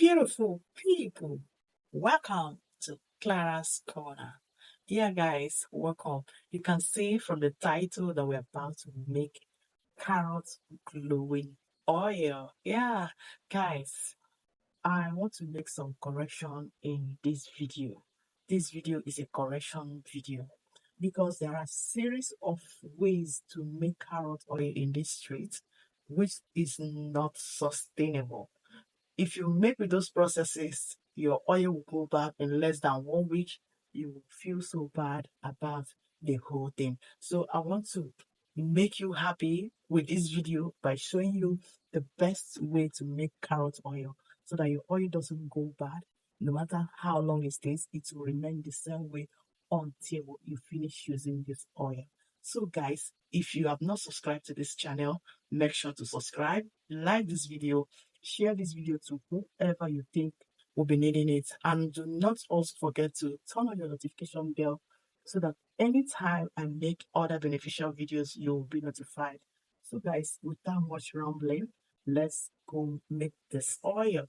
Beautiful people, welcome to Clara's Corner. Yeah, guys, welcome. You can see from the title that we're about to make carrot glowing oil. Yeah, guys, I want to make some correction in this video. This video is a correction video because there are series of ways to make carrot oil in this street, which is not sustainable. If you make with those processes, your oil will go back in less than 1 week. You will feel so bad about the whole thing. So I want to make you happy with this video by showing you the best way to make carrot oil so that your oil doesn't go bad. No matter how long it stays, it will remain the same way until you finish using this oil. So guys, if you have not subscribed to this channel, make sure to subscribe, like this video, share this video to whoever you think will be needing it. And do not also forget to turn on your notification bell so that anytime I make other beneficial videos, you'll be notified. So guys, without much rambling, let's go make this oil.